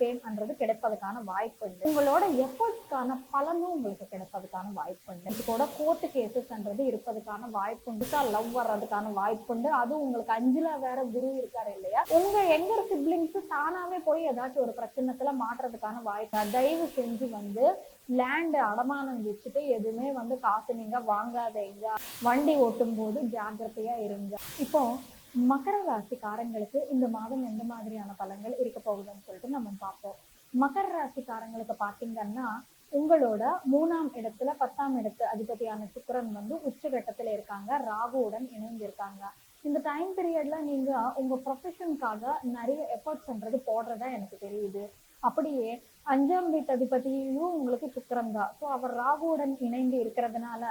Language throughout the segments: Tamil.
பேன்ன்றது கிடைப்பதற்கான வாய்ப்பு உண்டு. உங்களோட எஃபர்ட்ஸ்க்கான பலனும் உங்களுக்கு கிடைப்பதற்கான வாய்ப்பு உண்டு. இது கூட கோர்ட் கேசஸ்ன்றது இருப்பதற்கான வாய்ப்பு உண்டு. லவ் வர்றதுக்கான வாய்ப்பு உண்டு. அதுவும் உங்களுக்கு 5ல வேற குரு இருக்காரு இல்லையா, உங்க எங்கர் சிப்லிங்ஸ் தானாவே போய் ஏதாச்சும் ஒரு பிரச்சனத்துல மாற்றுறதுக்கான வாய்ப்பு. தயவு செஞ்சு வந்து லேண்ட் அடமானம் வச்சுட்டு எதுவுமே வந்து காசு நீங்க வாங்காதீங்க. வண்டி ஓட்டும் போது ஜாக்கிரதையா இருங்க. இப்போ மகர ராசிக்காரங்களுக்கு இந்த மாதம் எந்த மாதிரியான பலன்கள் இருக்க போகுதுன்னு சொல்லிட்டு நம்ம பார்ப்போம். மகர ராசிக்காரங்களுக்கு பாத்தீங்கன்னா உங்களோட 3ஆம் இடத்துல 10ஆம் இடத்து அதிபதியான சுக்கிரன் வந்து உச்சகட்டத்துல இருக்காங்க, ராகுவுடன் இணைந்து இருக்காங்க. இந்த டைம் பீரியட்ல நீங்க உங்க ப்ரொஃபஷனுக்காக நிறைய எஃபர்ட்ஸ்ன்றது போடுறதா எனக்கு தெரியுது. அப்படியே 5ஆம் வீட்டு அதிபதியும் உங்களுக்கு சுக்கிரன் தான். ஸோ அவர் ராகுவுடன் இணைந்து இருக்கிறதுனால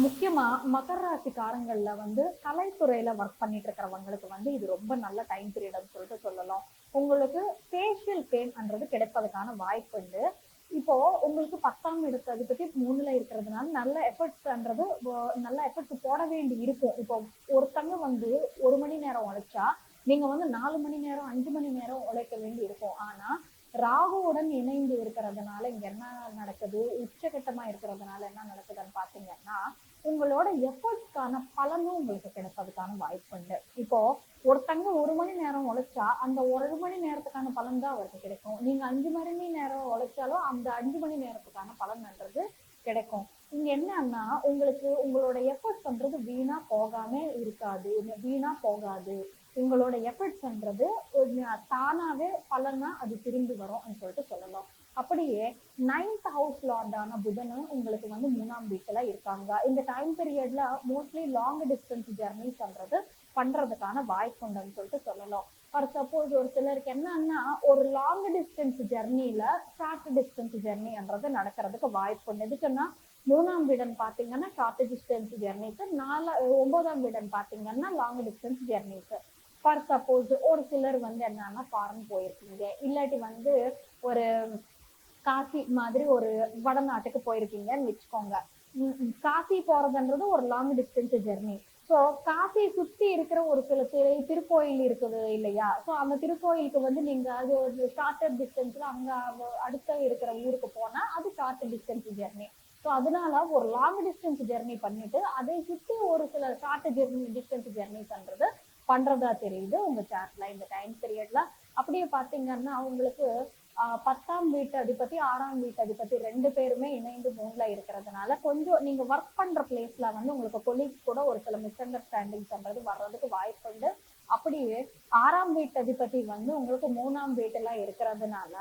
முக்கியமா மகர ராசிக்காரங்கள்ல வந்து கலைத்துறையில ஒர்க் பண்ணிட்டு இருக்கிறவங்களுக்கு வந்து இது ரொம்ப நல்ல டைம் பீரியட்னு சொல்லிட்டு சொல்லலாம். உங்களுக்கு ஃபேஷியல் பெயின்ன்றது கிடைப்பதற்கான வாய்ப்பு உண்டு. இப்போ உங்களுக்கு 10ஆம் இடத்து அதிபதி 3ல இருக்கிறதுனால நல்ல எஃபர்ட்ஸ்ன்றது நல்ல எஃபர்ட்ஸ் போட வேண்டி இருக்கும். இப்போ ஒருத்தங்க வந்து 1 மணி நேரம் உழைச்சா நீங்க வந்து 4 மணி நேரம் 5 மணி நேரம் உழைக்க வேண்டி இருக்கும். ஆனா ராகுவுடன் இணைந்து இருக்கிறதுனால இங்க என்ன நடக்குது, உச்சகட்டமா இருக்கிறதுனால என்ன நடக்குதுன்னு பாத்தீங்கன்னா உங்களோட எஃபர்ட்ஸ்க்கான பலனும் உங்களுக்கு கிடைப்பதற்கான வாய்ப்பு உண்டு. இப்போ ஒருத்தங்க 1 மணி நேரம் உழைச்சா அந்த 1 மணி நேரத்துக்கான பலன் தான் அவருக்கு கிடைக்கும். நீங்க 5 மணி நேரம் உழைச்சாலும் அந்த 5 மணி நேரத்துக்கான பலன்ன்றது கிடைக்கும். இங்க என்னன்னா உங்களுக்கு உங்களோட எஃபர்ட்ஸ்ன்றது வீணா போகாம இருக்காது, வீணா போகாது. உங்களோட எஃபர்ட்ஸ்ன்றது தானாவே பலனா அது திரும்பி வரும்னு சொல்லிட்டு சொல்லலாம். அப்படியே 9th ஹவுஸ் லார்டான புதனும் உங்களுக்கு வந்து 3ஆம் வீட்டுல இருக்காங்க. இந்த டைம் பீரியட்ல மோஸ்ட்லி லாங் டிஸ்டன்ஸ் ஜெர்னிஸ்ன்றது பண்றதுக்கான வாய்ப்பு உண்டுன்னு சொல்லிட்டு சொல்லலாம். ஃபார் சப்போஸ் ஒரு சிலருக்கு என்னன்னா ஒரு லாங் டிஸ்டன்ஸ் ஜெர்னில ஷார்ட் டிஸ்டன்ஸ் ஜெர்னின்றது நடக்கிறதுக்கு வாய்ப்பு உண்டு. எதுக்குன்னா 3ஆம் வீடன் பாத்தீங்கன்னா ஷார்ட் டிஸ்டன்ஸ் ஜெர்னிஸ், 9ஆம் வீடன் பாத்தீங்கன்னா long distance journeys. For suppose ஒரு சிலர் வந்து என்னன்னா ஃபாரின் போயிருக்கீங்க, இல்லாட்டி வந்து ஒரு காசி மாதிரி ஒரு வடநாட்டுக்கு போயிருக்கீங்கன்னு வச்சுக்கோங்க. காசி போறதுன்றது ஒரு லாங் டிஸ்டன்ஸ் ஜெர்னி. ஸோ காசியை சுத்தி இருக்கிற ஒரு சில திருக்கோயில் இருக்குது இல்லையா, ஸோ அந்த திருக்கோயிலுக்கு வந்து நீங்க அது ஒரு ஷார்ட்டர் டிஸ்டன்ஸ்ல அங்க அடுத்த இருக்கிற ஊருக்கு போனா அது ஷார்ட் டிஸ்டன்ஸ் ஜெர்னி. ஸோ அதனால ஒரு லாங் டிஸ்டன்ஸ் ஜெர்னி பண்ணிட்டு அதை சுத்தி ஒரு சில ஷார்ட் டிஸ்டன்ஸ் ஜெர்னிஸ்ன்றது பண்றதா தெரியுது உங்க சார்ட்ல இந்த டைம் பீரியட்ல. அப்படியே பாத்தீங்கன்னா உங்களுக்கு 10ஆம் வீட்டு அதிபதி 6ஆம் வீட்டு அதிபதி 2 பேருமே இணைந்து 3ல இருக்கிறதுனால கொஞ்சம் நீங்க ஒர்க் பண்ற பிளேஸ்ல வந்து உங்களுக்கு கொலீக்ஸ் கூட ஒரு சில மிஸ் அண்டர்ஸ்டாண்டிங்ஸ்ன்றது வர்றதுக்கு வாய்ப்பு உண்டு. அப்படியே 6ஆம் வீட்டு அதிபதி வந்து உங்களுக்கு 3ஆம் வீட்டுல இருக்கிறதுனால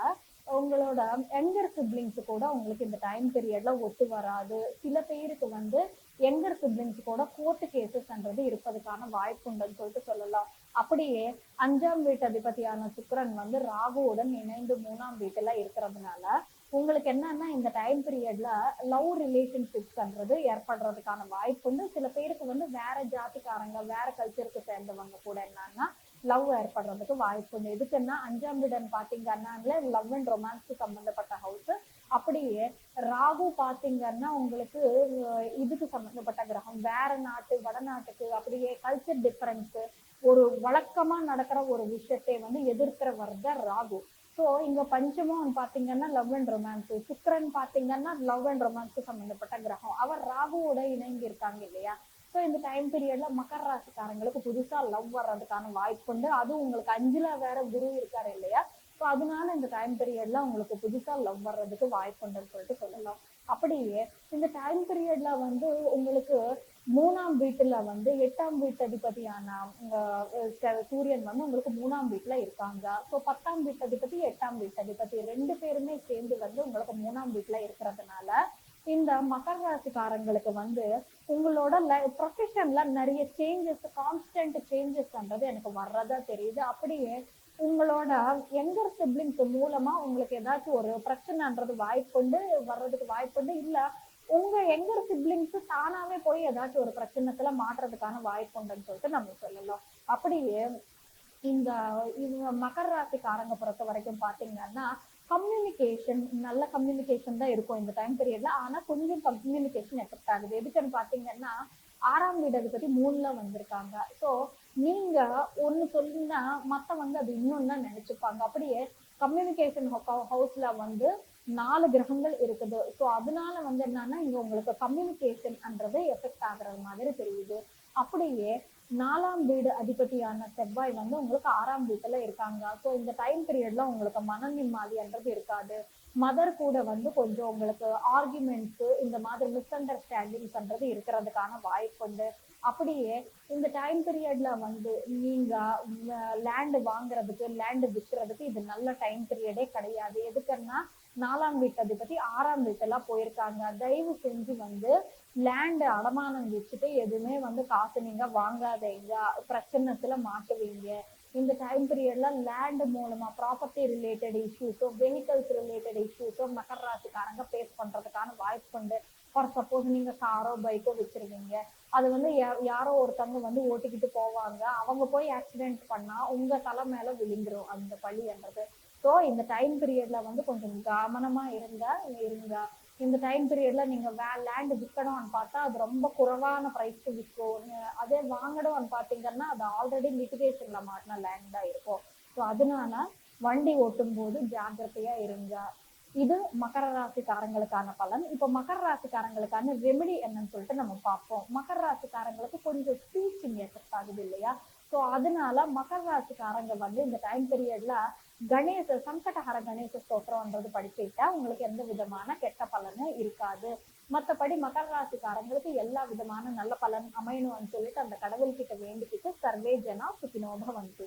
உங்களோட யங்கர் சிப்லிங்ஸ் கூட உங்களுக்கு இந்த டைம் பீரியட்ல ஒத்து வராது. சில பேருக்கு வந்து யங்கர் சிப்லிங்ஸ் கூட கோர்ட் கேசஸ்ன்றது இருப்பதற்கான வாய்ப்பு உண்டுன்னு சொல்லிட்டு சொல்லலாம். அப்படியே 5ஆம் வீட்டு அதிபதியான சுக்கிரன் வந்து ராகுவுடன் இணைந்து 3ஆம் வீட்டுல இருக்கிறதுனால உங்களுக்கு என்னன்னா இந்த டைம் பீரியட்ல லவ் ரிலேஷன்ஷிப்ஸ்ன்றது ஏற்படுறதுக்கான வாய்ப்பு உண்டு. சில பேருக்கு வந்து வேற ஜாதிக்காரங்க வேற கல்ச்சருக்கு சேர்ந்தவங்க கூட என்னன்னா லவ் ஏற்படுறதுக்கு வாய்ப்பு உண்டு. எதுக்குன்னா 5ஆம் வீடன் பாத்தீங்கன்னா லவ் அண்ட் ரொமான்ஸ்க்கு சம்பந்தப்பட்ட ஹவுஸ். அப்படியே ராகு பாத்தீங்கன்னா உங்களுக்கு இதுக்கு சம்பந்தப்பட்ட கிரகம், வேற நாட்டு வடநாட்டுக்கு அப்படியே கல்ச்சர் டிஃபரன்ஸ் ஒரு வழக்கமா நடக்கிற ஒரு விஷயத்தை வந்து எதிர்க்கிறவர் தான் ராகு. ஸோ இங்க பஞ்சமம் பாத்தீங்கன்னா லவ் அண்ட் ரொமான்ஸ், சுக்கிரன் பாத்தீங்கன்னா லவ் அண்ட் ரொமான்ஸ்க்கு சம்பந்தப்பட்ட கிரகம், அவர் ராகுவோட இணைந்து இருக்காங்க இல்லையா. ஸோ இந்த டைம் பீரியட்ல மகர ராசிக்காரங்களுக்கு புதுசா லவ் வர்றதுக்கான வாய்ப்பு உண்டு. அதுவும் உங்களுக்கு 5ல வேற குரு இருக்காரு இல்லையா, ஸோ அதனால இந்த டைம் பீரியட்ல உங்களுக்கு புதுசா லவ் வர்றதுக்கு வாய்ப்பு உண்டுன்னு சொல்லிட்டு சொல்லலாம். அப்படியே இந்த டைம் பீரியட்ல வந்து உங்களுக்கு 3ஆம் வீட்டுல வந்து 8ஆம் வீட்டு அதிபதியான சூரியன் வந்து உங்களுக்கு 3ஆம் வீட்டுல இருக்காங்க. ஸோ 10ஆம் வீட்டு அதிபதி 8ஆம் வீட்டு அதிபதி 2 பேருமே சேர்ந்து வந்து உங்களுக்கு 3ஆம் வீட்டுல இருக்கிறதுனால இந்த மகர ராசிக்காரங்களுக்கு வந்து உங்களோட ப்ரொஃபஷன்ல நிறைய சேஞ்சஸ், கான்ஸ்டன்ட் சேஞ்சஸ்ன்றது எனக்கு வர்றதா தெரியுது. அப்படியே உங்களோட யங்கர் சிப்லிங்ஸ் மூலமா உங்களுக்கு ஏதாச்சும் ஒரு பிரச்சனைன்றது வாய்ப்புண்டு வர்றதுக்கு வாய்ப்புண்டு. இல்ல உங்க யங்கர் சிப்லிங்ஸ் தானாவே போய் ஏதாச்சும் ஒரு பிரச்சனைத்துல மாற்றுறதுக்கான வாய்ப்பு உண்டுன்னு சொல்லிட்டு நம்ம சொல்லலாம். அப்படியே இந்த மகர ராசிக்காரங்க பொறுத்த வரைக்கும் பாத்தீங்கன்னா கம்யூனிகேஷன் நல்ல கம்யூனிகேஷன் தான் இருக்கும் இந்த டைம் பீரியட்ல. ஆனா கொஞ்சம் கம்யூனிகேஷன் எஃபெக்ட் ஆகுது. எதுக்குன்னு பாத்தீங்கன்னா 6ஆம் வீடு அதிபதி 3ல வந்திருக்காங்க. ஸோ நீங்க ஒண்ணு சொல்லினா மத்தவங்க அது இன்னொன்னு தான் நினைச்சுப்பாங்க. அப்படியே கம்யூனிகேஷன் ஹவுஸ்ல வந்து 4 கிரகங்கள் இருக்குது. ஸோ அதனால வந்து என்னன்னா இங்க உங்களுக்கு கம்யூனிகேஷன்ன்றது எஃபெக்ட் ஆகுறது மாதிரி தெரியுது. அப்படியே 4ஆம் வீடு அதிபதியான செவ்வாய் வந்து உங்களுக்கு 6ஆம் வீட்டுல இருக்காங்க. ஸோ இந்த டைம் பீரியட்ல உங்களுக்கு மன நிம்மதின்றது இருக்காது. மதர் கூட வந்து கொஞ்சம் உங்களுக்கு ஆர்குமெண்ட்ஸ் இந்த மாதிரி மிஸ் அண்டர்ஸ்டாண்டிங்ஸ்ன்றது இருக்கிறதுக்கான வாய்ப்புண்டு. அப்படியே இந்த டைம் பீரியட்ல வந்து நீங்க லேண்ட் வாங்குறதுக்கு லேண்ட் விற்கிறதுக்கு இது நல்ல டைம் பீரியடே கிடையாது. எதுக்குன்னா 4ஆம் வீட்டு அதிபதி 6ஆம் வீட்டெல்லாம் போயிருக்காங்க. தயவு செஞ்சு வந்து லேண்ட் அடமானம் வச்சுட்டு எதுவுமே வந்து காசு நீங்க வாங்காதீங்க, பிரச்சனைத்துல மாட்டுவீங்க. இந்த டைம் பீரியட்ல லேண்ட் மூலமா ப்ராப்பர்ட்டி ரிலேட்டட் இஷ்யூஸோ வெஹிக்கல்ஸ் ரிலேட்டட் இஷ்யூஸோ மகர ராசிக்காரங்க ஃபேஸ் பண்றதுக்கான வாய்ப்பு உண்டு. ஃபார் சப்போஸ் நீங்க காரோ பைக்கோ வச்சிருக்கீங்க, அது வந்து யாரோ ஒருத்தவங்க வந்து ஓட்டிக்கிட்டு போவாங்க, அவங்க போய் ஆக்சிடென்ட் பண்ணா உங்க தலை மேல விழுந்துரும் அந்த பழின்றது. ஸோ இந்த டைம் பீரியட்ல வந்து கொஞ்சம் கவனமா இருங்க. இந்த டைம் பீரியட்ல நீங்க லேண்ட் விற்கணும்னு பார்த்தா அது ரொம்ப குறைவான பிரைஸ்க்கு விற்கும். அதே வாங்கணும்னு பார்த்தீங்கன்னா அது ஆல்ரெடி லிட்டிகேஷன்ல மாட்டின லேண்ட் தான் இருக்கும். ஸோ அதனால வண்டி ஓட்டும் போது ஜாக்கிரதையா இருங்க. இது மகர ராசிக்காரங்களுக்கான பலன். இப்போ மகர ராசிக்காரங்களுக்கான ரெமெடி என்னன்னு சொல்லிட்டு நம்ம பார்ப்போம். மகர ராசிக்காரங்களுக்கு கொஞ்சம் ஸ்பீச்சிங் எஃபெக்ட் ஆகுது இல்லையா? ஸோ அதனால மகர ராசிக்காரங்க வந்து இந்த டைம் பீரியட்ல சங்கடஹர கணேச ஸ்தோத்திரம்ன்றது படிச்சுக்கிட்டா உங்களுக்கு எந்த விதமான கெட்ட பலனும் இருக்காது. மற்றபடி மகர ராசிக்காரங்களுக்கு எல்லா விதமான நல்ல பலன் அமையணும்னு சொல்லிட்டு அந்த கடவுள்கிட்ட வேண்டிக்கிட்டு சர்வே ஜனா சுகினோ பவந்து.